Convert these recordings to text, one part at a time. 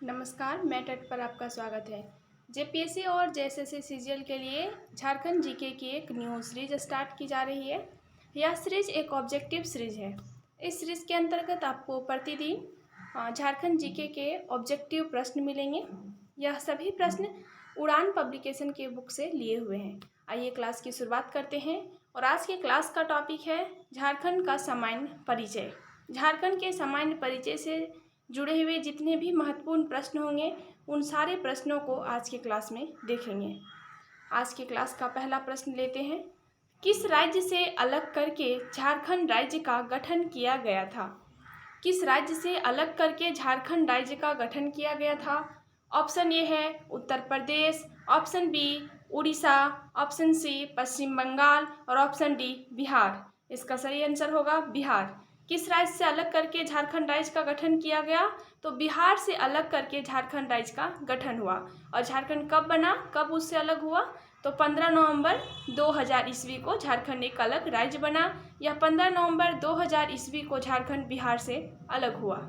नमस्कार, मैं टेट पर आपका स्वागत है। जेपीएससी और जेएसएससी सीजीएल के लिए झारखंड जीके की एक न्यू सीरीज स्टार्ट की जा रही है। यह सीरीज एक ऑब्जेक्टिव सीरीज है। इस सीरीज के अंतर्गत आपको प्रतिदिन झारखंड जीके के ऑब्जेक्टिव प्रश्न मिलेंगे। यह सभी प्रश्न उड़ान पब्लिकेशन के बुक से लिए हुए हैं। आइए क्लास की शुरुआत करते हैं और आज के क्लास का टॉपिक है झारखंड का सामान्य परिचय। झारखंड के सामान्य परिचय से जुड़े हुए जितने भी महत्वपूर्ण प्रश्न होंगे उन सारे प्रश्नों को आज के क्लास में देखेंगे। आज के क्लास का पहला प्रश्न लेते हैं। किस राज्य से अलग करके झारखंड राज्य का गठन किया गया था? किस राज्य से अलग करके झारखंड राज्य का गठन किया गया था? ऑप्शन ए है Uttar Pradesh, option B Orissa, option C Paschim Bengal और ऑप्शन डी बिहार। इसका सही आंसर होगा बिहार। किस राज्य से अलग करके झारखंड राज्य का गठन किया गया? तो बिहार से अलग करके झारखंड राज्य का गठन हुआ। और झारखंड कब बना, कब उससे अलग हुआ? तो 15 नवंबर 2000 ईस्वी को झारखंड एक अलग राज्य बना। यह 15 नवंबर 2000 ईस्वी को झारखंड बिहार से अलग हुआ।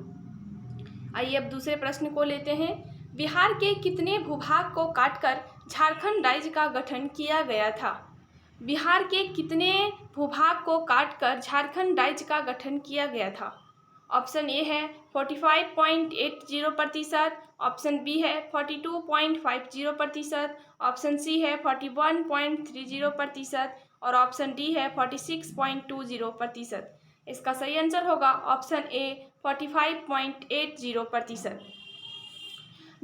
आइए अब दूसरे प्रश्न को लेते हैं। बिहार के कितने भूभाग को काटकर झारखंड राज्य का गठन किया गया था? बिहार के कितने भूभाग को काटकर झारखंड राज्य का गठन किया गया था? ऑप्शन ए है 45.80%, ऑप्शन बी है 42.50%, ऑप्शन सी है 41.30% और ऑप्शन डी है 46.20%। इसका सही आंसर होगा ऑप्शन ए 45.80%।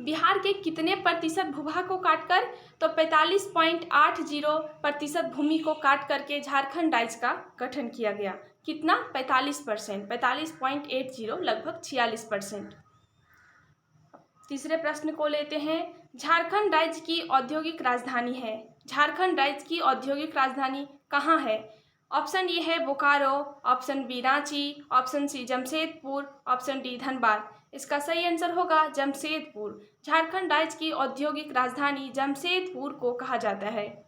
बिहार के कितने प्रतिशत भूभाग को काटकर? तो 45.80% भूमि को काट करके झारखंड राज्य का गठन किया गया। कितना? 45%, 45.80 लगभग 46%। तीसरे प्रश्न को लेते हैं। झारखंड राज्य की औद्योगिक राजधानी है। झारखंड राज्य की औद्योगिक राजधानी कहाँ है? ऑप्शन ए है Bokaro, option B Ranchi, option C Jamshedpur, option D Dhanbad. इसका सही आंसर होगा जमशेदपुर। झारखंड राज्य की औद्योगिक राजधानी जमशेदपुर को कहा जाता है।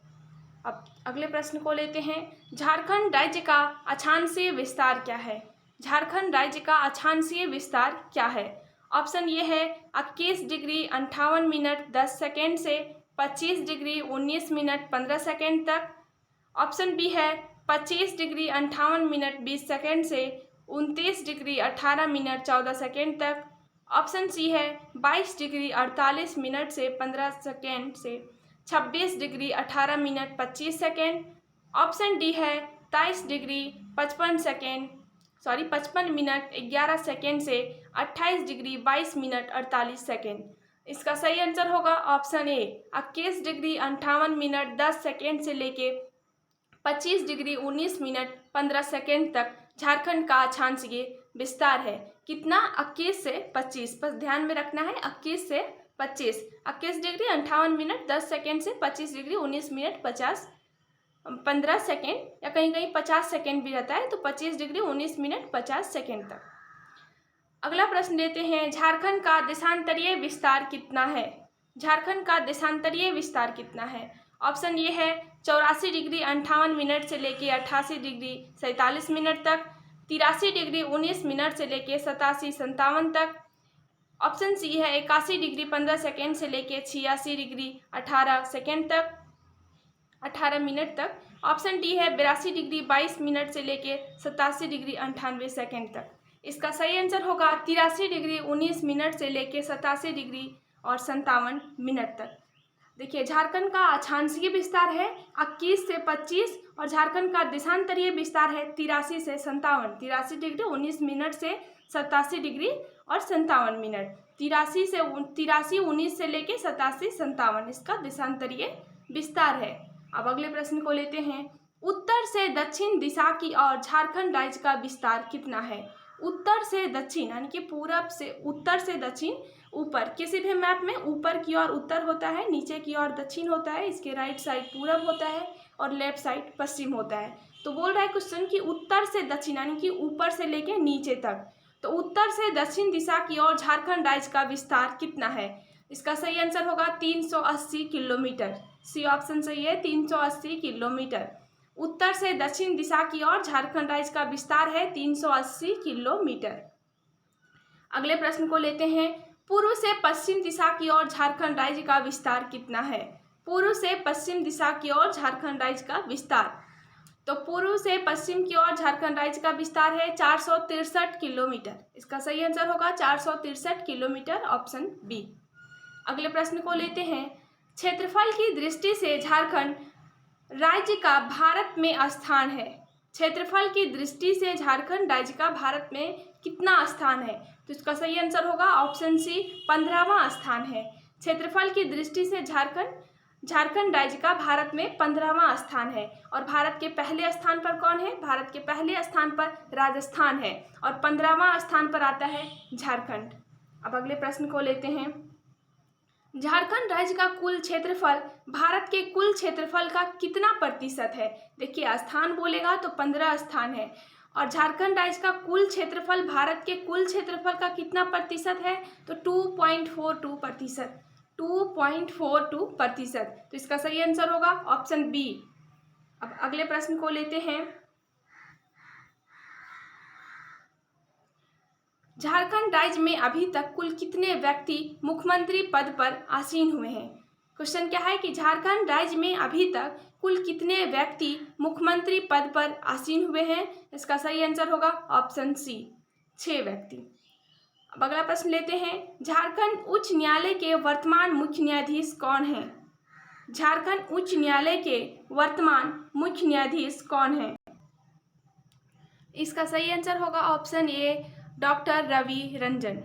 अब अगले प्रश्न को लेते हैं। झारखंड राज्य का अक्षांशीय विस्तार क्या है? झारखंड राज्य का अक्षांशीय विस्तार क्या है? ऑप्शन ये है 21 डिग्री 58 मिनट 10 सेकेंड से 25 डिग्री 19 मिनट 15 सेकेंड तक। ऑप्शन बी है 25 डिग्री 58 मिनट 20 सेकेंड से 29 डिग्री 18 मिनट 14 सेकेंड तक। ऑप्शन सी है 22 डिग्री 48 मिनट से 15 सेकेंड से 26 degree 18 minute 25 second. Option D है 23 डिग्री 55 मिनट 11 सेकेंड से 28 डिग्री 22 मिनट 48 सेकेंड। इसका सही आंसर होगा ऑप्शन ए 21 डिग्री 58 मिनट 10 सेकेंड से लेके 25 डिग्री 19 मिनट 15 सेकेंड तक झारखंड का अक्षांशीय विस्तार है। कितना? 21 से 25, बस ध्यान में रखना है 21 से 25। 21 डिग्री 58 मिनट 10 सेकेंड से 25 डिग्री 19 मिनट 15 सेकेंड या कहीं कहीं 50 सेकेंड भी रहता है, तो 25 डिग्री 19 मिनट 50 सेकेंड तक। अगला प्रश्न लेते हैं। झारखंड का देशांतरीय विस्तार कितना है? झारखंड का देशांतरीय विस्तार कितना है? ऑप्शन ये है 84 डिग्री 58 मिनट से लेके 88 डिग्री 47 मिनट तक, 83 डिग्री 19 मिनट से लेके 87-57 तक। ऑप्शन सी है 81 डिग्री 15 सेकेंड से लेके 86 डिग्री 18 सेकेंड तक, 18 मिनट तक। ऑप्शन डी है 82 डिग्री 22 मिनट से लेके 87 डिग्री 98 सेकेंड तक। इसका सही आंसर होगा 83 डिग्री 19 मिनट से लेके 87 डिग्री और 57 मिनट तक। देखिए, झारखंड का अक्षांशीय विस्तार है 21 से 25 और झारखंड का देशांतरीय विस्तार है 83 से 57। 83 डिग्री 19 मिनट से 87 डिग्री और 57 मिनट। 83 19 से लेके 87-57 इसका देशांतरीय विस्तार है। अब अगले प्रश्न को लेते हैं। उत्तर से दक्षिण दिशा की ओर झारखंड राज्य का विस्तार कितना है? उत्तर से दक्षिण यानी कि पूरब से उत्तर से दक्षिण। ऊपर किसी भी मैप में ऊपर की ओर उत्तर होता है, नीचे की ओर दक्षिण होता है, इसके राइट साइड पूरब होता है और लेफ्ट साइड पश्चिम होता है। तो बोल रहा है क्वेश्चन कि उत्तर से दक्षिण यानी कि ऊपर से लेके नीचे तक। तो उत्तर से दक्षिण दिशा की ओर झारखंड राज्य का विस्तार कितना है? इसका सही आंसर होगा 380 किलोमीटर। सी ऑप्शन सही है 380 किलोमीटर। उत्तर से दक्षिण दिशा की ओर झारखंड राज्य का विस्तार है 380 किलोमीटर। अगले प्रश्न को लेते हैं। पूर्व से पश्चिम दिशा की ओर झारखंड राज्य का विस्तार कितना है? पूर्व से पश्चिम दिशा की ओर झारखंड राज्य का विस्तार, तो पूर्व से पश्चिम की ओर झारखंड राज्य का विस्तार है 463 किलोमीटर। इसका सही आंसर होगा 463 किलोमीटर, ऑप्शन बी। अगले प्रश्न को लेते हैं। क्षेत्रफल की दृष्टि से झारखंड राज्य का भारत में स्थान है। क्षेत्रफल की दृष्टि से झारखंड राज्य का भारत में कितना स्थान है? तो इसका सही आंसर होगा ऑप्शन सी, 15वां स्थान है। क्षेत्रफल की दृष्टि से झारखंड राज्य का भारत में 15वां स्थान है। और भारत के पहले स्थान पर कौन है? भारत के पहले स्थान पर राजस्थान है और 15वां स्थान पर आता है झारखंड। अब अगले प्रश्न को लेते हैं। झारखंड राज्य का कुल क्षेत्रफल भारत के कुल क्षेत्रफल का कितना प्रतिशत है? देखिए, स्थान बोलेगा तो 15 स्थान है और झारखंड राज्य का कुल क्षेत्रफल भारत के कुल क्षेत्रफल का कितना प्रतिशत है? तो 2.42%। 2.42%। तो इसका सही आंसर होगा ऑप्शन बी। अब अगले प्रश्न को लेते हैं। झारखंड राज्य में अभी तक कुल कितने व्यक्ति मुख्यमंत्री पद पर आसीन हुए हैं? क्वेश्चन क्या है कि झारखंड राज्य में अभी तक कुल कितने व्यक्ति मुख्यमंत्री पद पर आसीन हुए हैं? इसका सही आंसर होगा ऑप्शन सी, 6 व्यक्ति। अब अगला प्रश्न लेते हैं। झारखंड उच्च न्यायालय के वर्तमान मुख्य न्यायाधीश कौन है? झारखंड उच्च न्यायालय के वर्तमान मुख्य न्यायाधीश कौन है? इसका सही आंसर होगा option A, doctor Ravi Ranjan.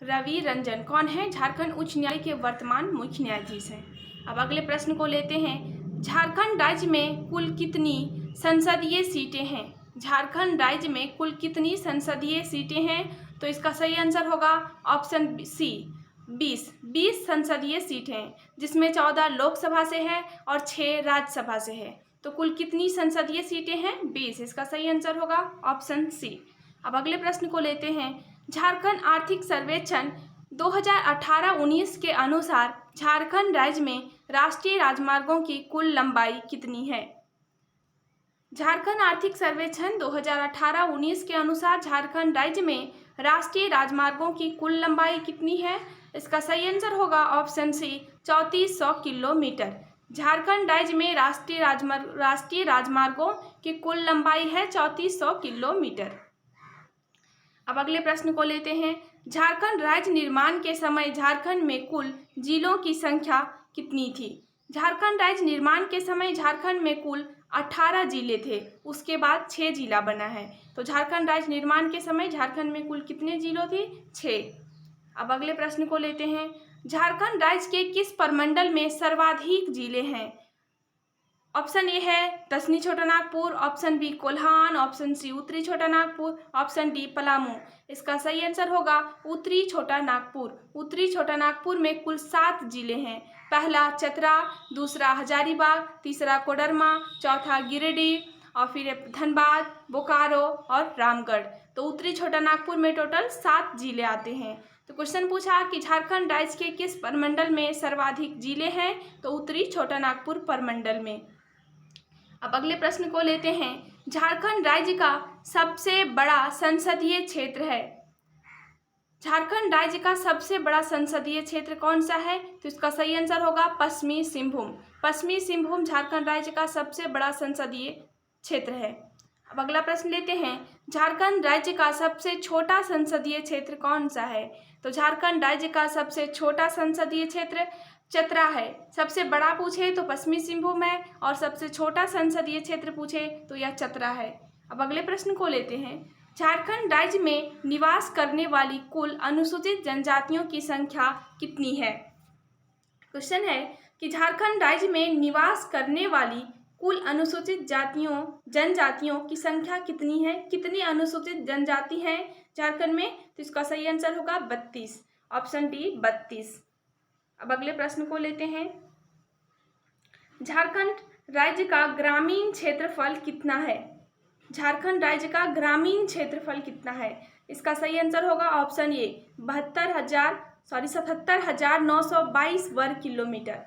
Ravi Ranjan कौन है? झारखंड उच्च न्यायालय के वर्तमान मुख्य न्यायाधीश हैं। अब अगले प्रश्न को लेते हैं। झारखंड राज्य में कुल कितनी संसदीय सीटें हैं? झारखंड राज्य में कुल कितनी संसदीय सीटें हैं? तो इसका सही आंसर होगा ऑप्शन सी, 20 संसदीय सीटें हैं, जिसमें 14 लोकसभा से है और 6 राज्यसभा से है। तो कुल कितनी संसदीय सीटें हैं? 20। इसका सही आंसर होगा ऑप्शन सी। अब अगले प्रश्न को लेते हैं। झारखंड आर्थिक सर्वेक्षण 2018-19 के अनुसार झारखंड राज्य में राष्ट्रीय राजमार्गों की कुल लंबाई कितनी है? झारखंड आर्थिक सर्वेक्षण 2018-19 के अनुसार झारखंड राज्य में राष्ट्रीय राजमार्गों की कुल लंबाई कितनी है? इसका सही आंसर होगा ऑप्शन सी, 3400 किलोमीटर। झारखंड राज्य में राष्ट्रीय राजमार्गों की कुल लंबाई है 3400 किलोमीटर। अब अगले प्रश्न को लेते हैं। झारखंड राज्य निर्माण के समय झारखंड में कुल जिलों की संख्या कितनी थी? झारखंड राज्य निर्माण के समय झारखंड में कुल 18 जिले थे, उसके बाद 6 जिला बना है। तो झारखंड राज्य निर्माण के समय झारखंड में कुल कितने जिलों थे? 6। अब अगले प्रश्न को लेते हैं। झारखंड राज्य के किस प्रमंडल में सर्वाधिक जिले हैं? ऑप्शन ए है दक्षिणी Chota Nagpur, option B Kolhan, option C उत्तरी छोटा नागपुर, ऑप्शन डी पलामू। इसका सही आंसर होगा उत्तरी छोटा नागपुर। उत्तरी छोटा नागपुर में कुल 7 जिले हैं। पहला चतरा, दूसरा हजारीबाग, तीसरा कोडरमा, चौथा गिरिडीह और फिर धनबाद, बोकारो और रामगढ़। तो उत्तरी छोटा नागपुर में टोटल 7 जिले आते हैं। तो क्वेश्चन पूछा कि झारखंड राज्य के किस प्रमंडल में सर्वाधिक जिले हैं? तो उत्तरी छोटा नागपुर प्रमंडल में। अब अगले प्रश्न को लेते हैं। झारखंड राज्य का सबसे बड़ा संसदीय क्षेत्र है। झारखंड राज्य का सबसे बड़ा संसदीय क्षेत्र कौन सा है? तो इसका सही आंसर होगा पश्चिमी सिंहभूम। पश्चिमी सिंहभूम झारखंड राज्य का सबसे बड़ा संसदीय क्षेत्र है। अब अगला प्रश्न लेते हैं। झारखंड राज्य का सबसे छोटा संसदीय क्षेत्र कौन सा है? तो झारखंड राज्य का सबसे छोटा संसदीय क्षेत्र चतरा है। सबसे बड़ा पूछे तो पश्चिमी सिंहभूम है और सबसे छोटा संसदीय क्षेत्र पूछे तो यह चतरा है। अब अगले प्रश्न को लेते हैं। झारखंड राज्य में निवास करने वाली कुल अनुसूचित जनजातियों की संख्या कितनी है? क्वेश्चन है कि झारखंड राज्य में निवास करने वाली कुल अनुसूचित जनजातियों की संख्या कितनी है? कितनी अनुसूचित जनजाति हैं झारखंड में? तो इसका सही आंसर होगा 32, ऑप्शन डी 32। अब अगले प्रश्न को लेते हैं। झारखंड राज्य का ग्रामीण क्षेत्रफल कितना है? झारखंड राज्य का ग्रामीण क्षेत्रफल कितना है? इसका सही आंसर होगा ऑप्शन ए 77,922 वर्ग किलोमीटर।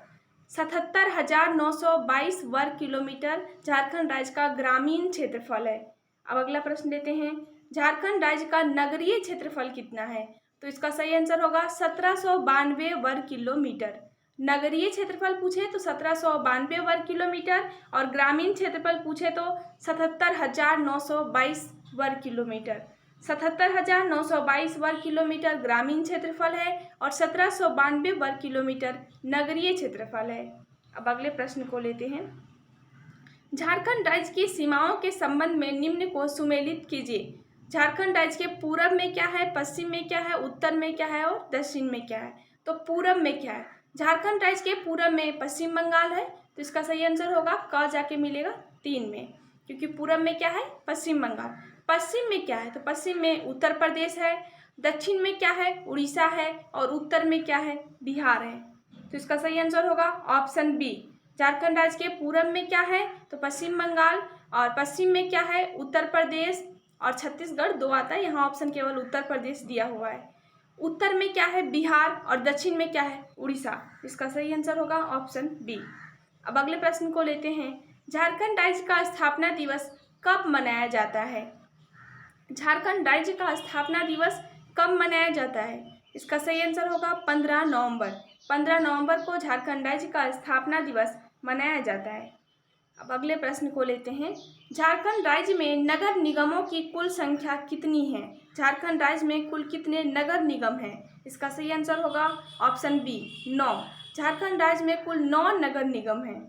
77,922 वर्ग किलोमीटर झारखंड राज्य का ग्रामीण क्षेत्रफल है। अब अगला प्रश्न लेते हैं। झारखंड राज्य का नगरीय क्षेत्रफल कितना है? तो इसका सही आंसर होगा 1792 वर्ग किलोमीटर। नगरीय क्षेत्रफल पूछे तो 1792 वर्ग किलोमीटर और ग्रामीण क्षेत्रफल पूछे तो 77,922 वर्ग किलोमीटर। 77,922 वर्ग किलोमीटर ग्रामीण क्षेत्रफल है और 1792 वर्ग किलोमीटर नगरीय क्षेत्रफल है। अब अगले प्रश्न को लेते हैं। झारखंड राज्य की सीमाओं के संबंध में निम्न को सुमेलित कीजिए। झारखंड राज्य के पूरब में क्या है, पश्चिम में क्या है, उत्तर में क्या है और दक्षिण में क्या है। तो पूरब में क्या है, झारखंड राज्य के पूरब में पश्चिम बंगाल है, तो इसका सही आंसर होगा क जाके मिलेगा 3 में, क्योंकि पूरब में क्या है, पश्चिम बंगाल। पश्चिम में क्या है, तो पश्चिम में उत्तर प्रदेश है, दक्षिण में क्या है, उड़ीसा है और उत्तर में क्या है, बिहार है। तो इसका सही आंसर होगा ऑप्शन बी। झारखंड राज्य के पूरब में क्या है, तो पश्चिम बंगाल, और पश्चिम में क्या है, उत्तर प्रदेश और छत्तीसगढ़ 2 आता है, यहाँ ऑप्शन केवल उत्तर प्रदेश दिया हुआ है। उत्तर में क्या है, बिहार, और दक्षिण में क्या है, उड़ीसा। इसका सही आंसर होगा ऑप्शन बी। अब अगले प्रश्न को लेते हैं। झारखंड राज्य का स्थापना दिवस कब मनाया जाता है। झारखंड राज्य का स्थापना दिवस कब मनाया जाता है। इसका सही आंसर होगा 15 नवंबर। 15 नवंबर को झारखंड राज्य का स्थापना दिवस मनाया जाता है। अब अगले प्रश्न को लेते हैं। झारखंड राज्य में नगर निगमों की कुल संख्या कितनी है। झारखंड राज्य में कुल कितने नगर निगम हैं। इसका सही आंसर होगा ऑप्शन बी 9। झारखंड राज्य में कुल 9 नगर निगम हैं।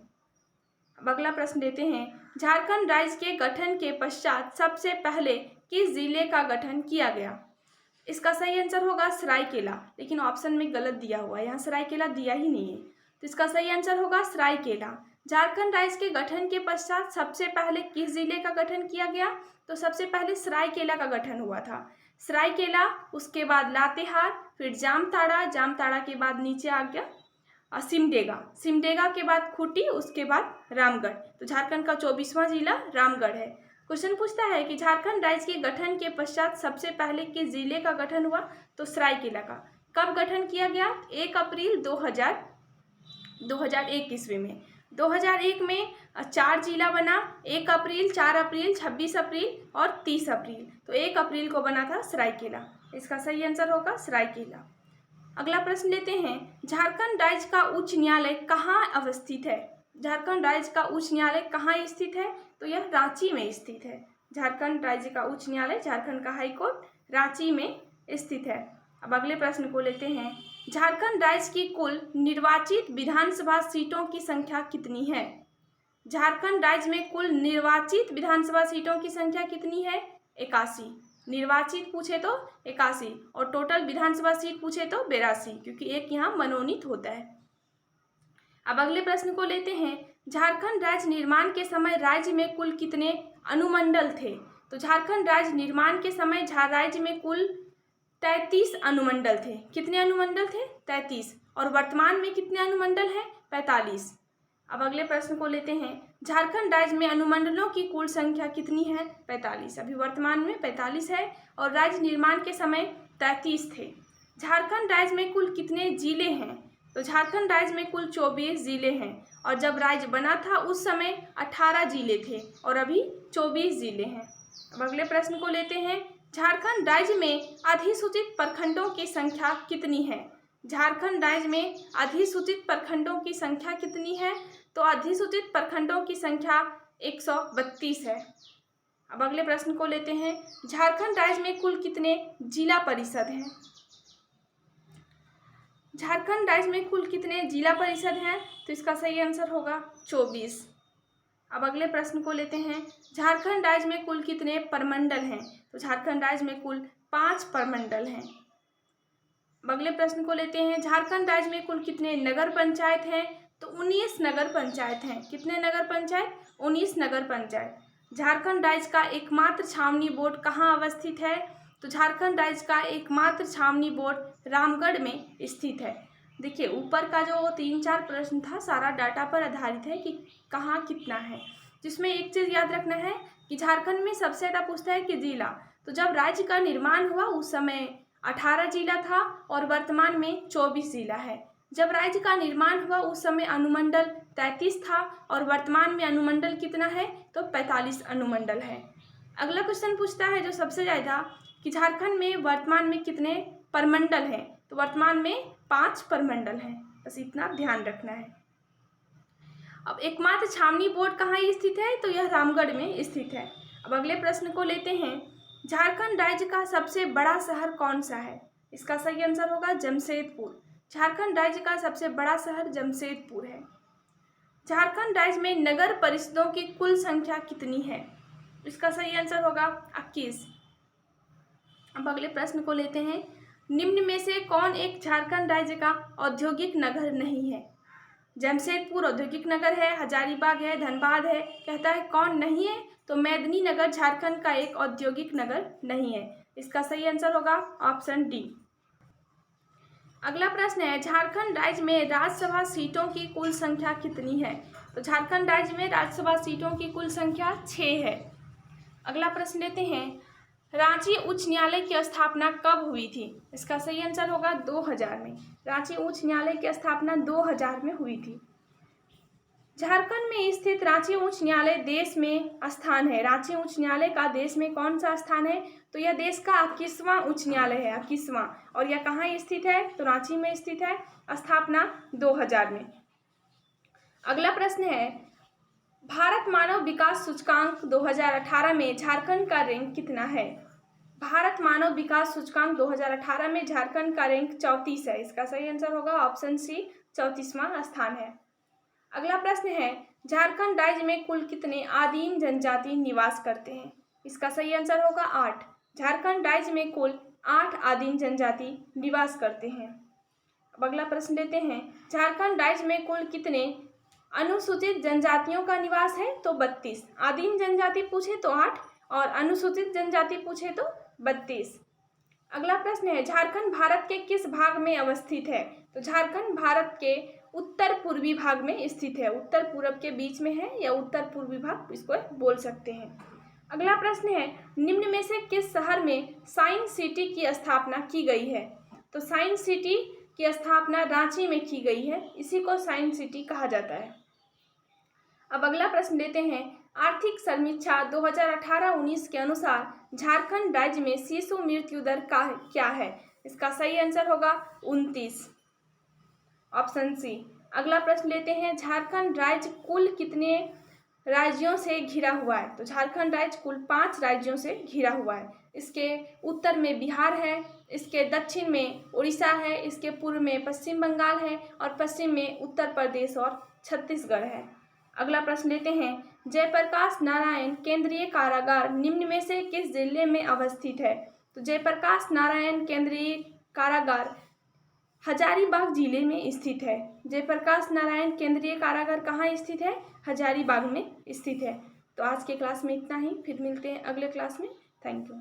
अब अगला प्रश्न लेते हैं। झारखंड राज्य के गठन के पश्चात सबसे पहले किस जिले का गठन किया गया। इसका सही आंसर होगा सरायकेला, लेकिन ऑप्शन में गलत दिया हुआ है, यहाँ सरायकेला दिया ही नहीं है, तो इसका सही आंसर होगा सरायकेला। झारखंड राज्य के गठन के पश्चात सबसे पहले किस जिले का गठन किया गया, तो सबसे पहले सरायकेला का गठन हुआ था। सरायकेला, उसके बाद लातेहार, फिर जामताड़ा, जामताड़ा के बाद नीचे आ गया सिमडेगा, सिमडेगा के बाद खूंटी, उसके बाद रामगढ़। तो झारखंड का 24वां जिला रामगढ़ है। क्वेश्चन पूछता है कि झारखंड राज्य के गठन के पश्चात सबसे पहले किस जिले का गठन हुआ, तो सरायकेला का। कब गठन किया गया, 1 अप्रैल 2001 ईस्वी में। 2001 में 4 जिला बना, 1 अप्रैल, 4 अप्रैल, 26 अप्रैल और 30 अप्रैल। तो 1 अप्रैल को बना था सरायकेला। इसका सही आंसर होगा सरायकेला। अगला प्रश्न लेते हैं। झारखंड राज्य का उच्च न्यायालय कहाँ अवस्थित है। झारखंड राज्य का उच्च न्यायालय कहाँ स्थित है, तो यह रांची में स्थित है। झारखंड राज्य का उच्च न्यायालय, झारखंड का हाईकोर्ट रांची में स्थित है। अब अगले प्रश्न को लेते हैं। झारखंड राज्य की कुल निर्वाचित विधानसभा सीटों की संख्या कितनी है। झारखंड राज्य में कुल निर्वाचित विधानसभा सीटों की संख्या कितनी है, 81। निर्वाचित पूछे तो 81 और टोटल विधानसभा सीट पूछे तो 82, क्योंकि एक यहाँ मनोनीत होता है। अब अगले प्रश्न को लेते हैं। झारखंड राज्य निर्माण के समय राज्य में कुल कितने अनुमंडल थे। तो झारखंड राज्य निर्माण के समय राज्य में कुल 33 अनुमंडल थे। कितने अनुमंडल थे, 33, और वर्तमान में कितने अनुमंडल हैं, 45। अब अगले प्रश्न को लेते हैं। झारखंड राज्य में अनुमंडलों की कुल संख्या कितनी है, 45। अभी वर्तमान में 45 है और राज्य निर्माण के समय 33 थे। झारखंड राज्य में कुल कितने जिले हैं, तो झारखंड राज्य में कुल 24 जिले हैं और जब राज्य बना था उस समय 18 जिले थे और अभी 24 जिले हैं। अब अगले प्रश्न को लेते हैं। झारखंड राज्य में अधिसूचित प्रखंडों की संख्या कितनी है। झारखंड राज्य में अधिसूचित प्रखंडों की संख्या कितनी है, तो अधिसूचित प्रखंडों की संख्या 132 है। अब अगले प्रश्न को लेते हैं। झारखंड राज्य में कुल कितने जिला परिषद हैं। झारखंड राज्य में कुल कितने जिला परिषद हैं, तो इसका सही आंसर होगा 24। अब अगले प्रश्न को लेते हैं। झारखंड राज्य में कुल कितने प्रमंडल हैं, तो झारखंड राज्य में कुल 5 प्रमंडल हैं। अब अगले प्रश्न को लेते हैं। झारखंड राज्य में कुल कितने नगर पंचायत हैं, तो 19 नगर पंचायत हैं। कितने नगर पंचायत, 19 नगर पंचायत। झारखंड राज्य का एकमात्र छावनी बोर्ड कहाँ अवस्थित है, तो झारखंड राज्य का एकमात्र छावनी बोर्ड रामगढ़ में स्थित है। देखिए ऊपर का जो 3-4 प्रश्न था सारा डाटा पर आधारित है कि कहाँ कितना है, जिसमें एक चीज़ याद रखना है कि झारखंड में सबसे ज़्यादा पूछता है कि जिला। तो जब राज्य का निर्माण हुआ उस समय 18 जिला था और वर्तमान में 24 जिला है। जब राज्य का निर्माण हुआ उस समय अनुमंडल 33 था और वर्तमान में अनुमंडल कितना है, तो 45 अनुमंडल है। अगला क्वेश्चन पूछता है जो सबसे ज़्यादा कि झारखंड में वर्तमान में कितने प्रमंडल हैं? तो वर्तमान में 5 प्रमंडल हैं। बस इतना ध्यान रखना है। अब एकमात्र छावनी बोर्ड कहाँ स्थित है? तो यह रामगढ़ में स्थित है। अब अगले प्रश्न को लेते हैं। झारखंड राज्य का सबसे बड़ा शहर कौन सा है? इसका सही आंसर होगा जमशेदपुर। झारखंड राज्य का सबसे बड़ा शहर जमशेदपुर है। झारखंड राज्य में नगर परिषदों की कुल संख्या कितनी है? इसका सही आंसर होगा 21। अब अगले प्रश्न को लेते हैं। निम्न में से कौन एक झारखंड राज्य का औद्योगिक नगर नहीं है? जमशेदपुर औद्योगिक नगर है, हजारीबाग है, धनबाद है, कहता है कौन नहीं है? तो मेदिनीनगर झारखंड का एक औद्योगिक नगर नहीं है। इसका सही आंसर होगा ऑप्शन डी। अगला प्रश्न है। झारखंड राज्य में राज्यसभा सीटों की कुल संख्या कितनी है? तो झारखंड राज्य में राज्यसभा सीटों की कुल संख्या 6 है। अगला प्रश्न लेते हैं। रांची उच्च न्यायालय की स्थापना कब हुई थी? इसका सही आंसर होगा 2000 में। रांची उच्च न्यायालय की स्थापना 2000 में हुई थी। झारखंड में स्थित रांची उच्च न्यायालय देश में स्थान है। रांची उच्च न्यायालय का देश में कौन सा स्थान है? तो यह देश का 21वां उच्च न्यायालय है, 21वां। और यह कहाँ स्थित है? तो रांची में स्थित है। स्थापना 2000 में। अगला प्रश्न है। भारत मानव विकास सूचकांक 2018 में झारखंड का रैंक कितना है? भारत मानव विकास सूचकांक 2018 में झारखंड का रैंक 34 है। इसका सही आंसर होगा ऑप्शन सी, 34वां स्थान है। अगला प्रश्न है। झारखंड राज्य में कुल कितने आदिम जनजाति निवास करते हैं? इसका सही आंसर होगा 8। झारखंड राज्य में कुल 8 आदिम जनजाति निवास करते हैं। अब अगला प्रश्न लेते हैं। झारखंड राज्य में कुल कितने अनुसूचित जनजातियों का निवास है? तो 32। आदिम जनजाति पूछे तो 8 और अनुसूचित जनजाति पूछे तो 32। अगला प्रश्न है। झारखंड भारत के किस भाग में अवस्थित है? तो झारखंड भारत के उत्तर पूर्वी भाग में स्थित है। उत्तर पूरब के बीच में है या उत्तर पूर्वी भाग इसको बोल सकते हैं। अगला प्रश्न है। निम्न में से किस शहर में साइंस सिटी की स्थापना की गई है? तो साइंस सिटी की स्थापना रांची में की गई है। इसी को साइंस सिटी कहा जाता है। अब अगला प्रश्न लेते हैं। आर्थिक समीक्षा 2018-19 के अनुसार झारखंड राज्य में शिशु मृत्यु दर का क्या है? इसका सही आंसर होगा 29, ऑप्शन सी। अगला प्रश्न लेते हैं। झारखंड राज्य कुल कितने राज्यों से घिरा हुआ है? तो झारखंड राज्य कुल 5 राज्यों से घिरा हुआ है। इसके उत्तर में बिहार है, इसके दक्षिण में उड़ीसा है, इसके पूर्व में पश्चिम बंगाल है और पश्चिम में उत्तर प्रदेश और छत्तीसगढ़ है। अगला प्रश्न लेते हैं। जयप्रकाश नारायण केंद्रीय कारागार निम्न में से किस जिले में अवस्थित है? तो जयप्रकाश नारायण केंद्रीय कारागार हजारीबाग जिले में स्थित है। जयप्रकाश नारायण केंद्रीय कारागार कहाँ स्थित है? हजारीबाग में स्थित है। तो आज के क्लास में इतना ही। फिर मिलते हैं अगले क्लास में। Thank you.